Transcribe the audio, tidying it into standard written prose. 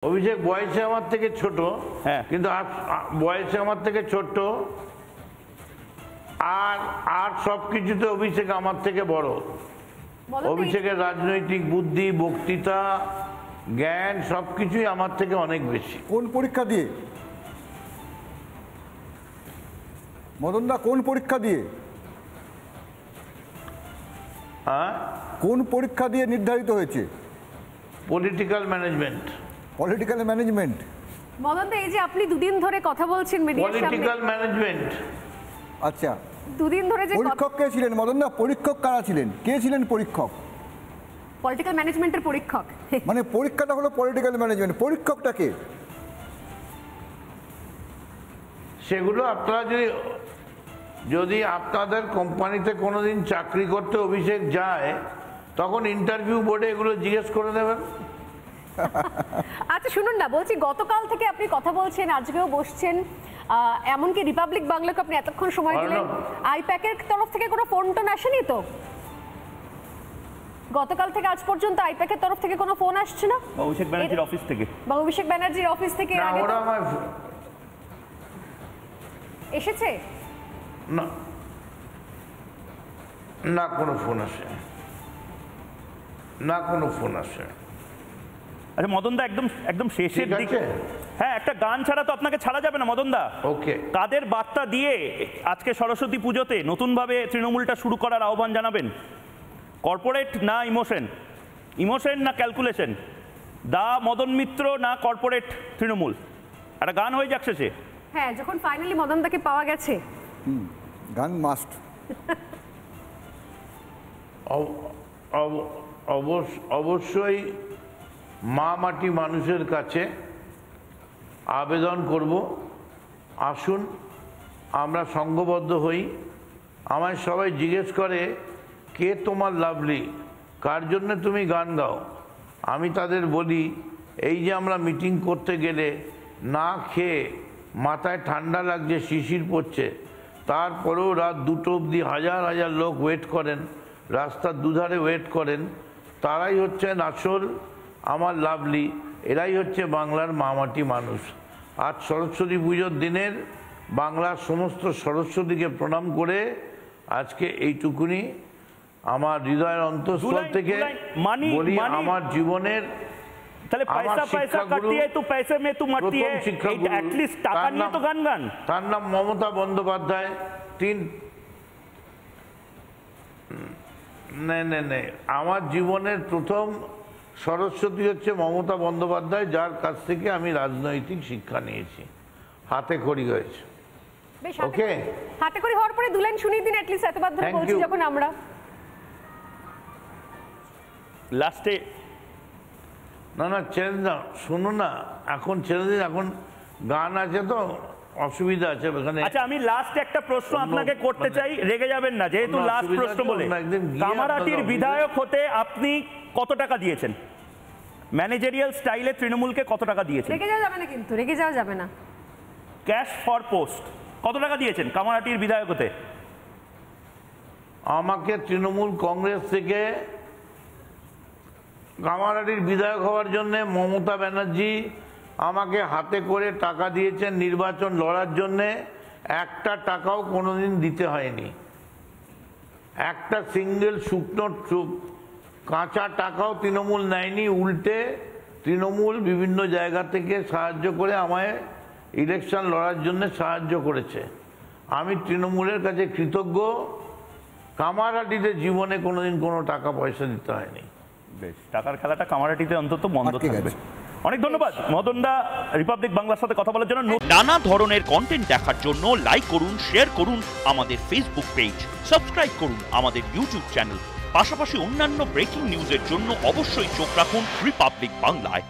অভিষেক বয়সে আমার থেকে ছোট, কিন্তু বয়সে আমার থেকে ছোট, আর সবকিছুতে অভিষেক আমার থেকে বড়। অভিষেকের রাজনৈতিক বুদ্ধি, বক্তৃতা, জ্ঞান সবকিছুই আমার থেকে অনেক বেশি। কোন পরীক্ষা দিয়ে মদনদা, কোন পরীক্ষা দিয়ে? হ্যাঁ, কোন পরীক্ষা দিয়ে নির্ধারিত হয়েছে? Political management. Political management. মদনদা, এই যে আপনি দুদিন ধরে কথা বলছেন মিডিয়ার সামনে, পলিটিক্যাল ম্যানেজমেন্ট। আচ্ছা, দুদিন ধরে যে পরীক্ষক কে ছিলেন মদনদা? পরীক্ষক কারা ছিলেন? কে ছিলেন পরীক্ষক? পলিটিক্যাল ম্যানেজমেন্টের পরীক্ষক। মানে পরীক্ষাটা হলো পলিটিক্যাল ম্যানেজমেন্ট, পরীক্ষকটা কে? সেগুলো আপনারা যদি আপনাদের কোম্পানিতে কোনোদিন চাকরি করতে অভিষেক যায়, তখন ইন্টারভিউ বোর্ডে এগুলো জিজ্ঞেস করে দেবেন। আচ্ছা শুনুন না, বলছি গতকাল থেকে আপনি কথা বলছেন, আজকেও বসছেন, এমনকি রিপাবলিক বাংলাকে আপনি এতক্ষণ সময় দিলেন, আইপ্যাকের তরফ থেকে কোনো ফোন টোন আসেনি তো? গতকাল থেকে আজ পর্যন্ত আইপ্যাকের তরফ থেকে কোনো ফোন আসছে না? অভিষেক ব্যানার্জির অফিস থেকে অভিষেক ব্যানার্জির অফিস থেকে এসেছে না, না কোনো ফোন আসে না, কোনো ফোন আসে। আচ্ছা মদনদা, একদম শেষের দিকে, হ্যাঁ, একটা গান ছাড়া তো আপনাকে ছাড়া যাবে না মদনদা। ওকে, কাদের বার্তা দিয়ে আজকে সরস্বতী পুজোতে নতুনভাবে তৃণমূলটা শুরু করার আহ্বান জানাবেন? কর্পোরেট না ইমোশন, ইমোশন না ক্যালকুলেশন, দা মদন মিত্র না কর্পোরেট তৃণমূল? একটা গান হয়ে যাচ্ছে সে। হ্যাঁ, যখন ফাইনালি মদনদাকে পাওয়া গেছে, গান মাস্ট। অবশ্যই মা মাটি মানুষের কাছে আবেদন করব, আসুন আমরা সংঘবদ্ধ হই। আমায় সবাই জিজ্ঞেস করে, কে তোমার লাভলি, কার জন্য তুমি গান গাও? আমি তাদের বলি, এই যে আমরা মিটিং করতে গেলে না খেয়ে, মাথায় ঠান্ডা লাগছে, শিশির পড়ছে, তারপরেও রাত 2টো অবধি হাজার হাজার লোক ওয়েট করেন, রাস্তার দুধারে ওয়েট করেন, তারাই হচ্ছেন আসল আমার লাভলি, এরাই হচ্ছে বাংলার মামাটি মানুষ। আজ সরস্বতী পুজোর দিনের বাংলার সমস্ত সরস্বতীকে প্রণাম করে আজকে এইটুকুনি আমার হৃদয়ের অন্তঃস্থল থেকে বলি, আমার জীবনের তার নাম মমতা বন্দ্যোপাধ্যায়। আমার জীবনের প্রথম সরস্বতী হচ্ছে মমতা বন্দ্যোপাধ্যায়, যার কাছ থেকে আমি রাজনৈতিক শিক্ষা নিয়েছি, হাতে খড়ি হয়েছে। ওকে, হাতে খড়ি হওয়ার পরে দুলাইন শুনিয়ে দিন অ্যাটলিস্ট, এতবার ধরে বলছি যখন আমরা লাস্টে। না ছেড়ে না, শুনুন না, এখন ছেড়ে দিন, এখন গান আছে তো অসুবিধা আছে ওখানে। আচ্ছা, আমি লাস্ট একটা প্রশ্ন আপনাকে করতে চাই, রেগে যাবেন না, যেহেতু লাস্ট প্রশ্ন বলে। কামারহাটির বিধায়ক হতে আপনি কত টাকা দিয়েছেন? ম্যানেজারিয়াল স্টাইলে তৃণমূলকে কত টাকা দিয়েছেন? রেগে যাওয়া যাবে না, কিন্তু রেগে যাওয়া যাবে না। ক্যাশ ফর পোস্ট কত টাকা দিয়েছেন কামারহাটির বিধায়ক হতে? আমাকে তৃণমূল কংগ্রেস থেকে কামারহাটির বিধায়ক হওয়ার জন্য মমতা ব্যানার্জি আমাকে হাতে করে টাকা দিয়েছেন নির্বাচন লড়ার জন্যে। একটা টাকাও কোনোদিন দিতে হয়নি, একটা সিঙ্গেল শুকনো কাঁচা টাকাও তৃণমূল নেয়নি। উল্টে তৃণমূল বিভিন্ন জায়গা থেকে সাহায্য করে আমায় ইলেকশন লড়ার জন্য সাহায্য করেছে। আমি তৃণমূলের কাছে কৃতজ্ঞ। কামারহাটিতে জীবনে কোনোদিন কোনো টাকা পয়সা দিতে হয়নি। বেশ, টাকার খেলাটা কামারহাটিতে অন্তত বন্ধ থাকবে। অনেক ধন্যবাদ মদনদা রিপাবলিক বাংলার সাথে কথা বলার জন্য। নানা ধরনের কন্টেন্ট দেখার জন্য লাইক করুন, শেয়ার করুন আমাদের ফেসবুক পেজ, সাবস্ক্রাইব করুন আমাদের ইউটিউব চ্যানেল। পাশাপাশি অন্যান্য ব্রেকিং নিউজের জন্য অবশ্যই চোখ রাখুন রিপাবলিক বাংলায়।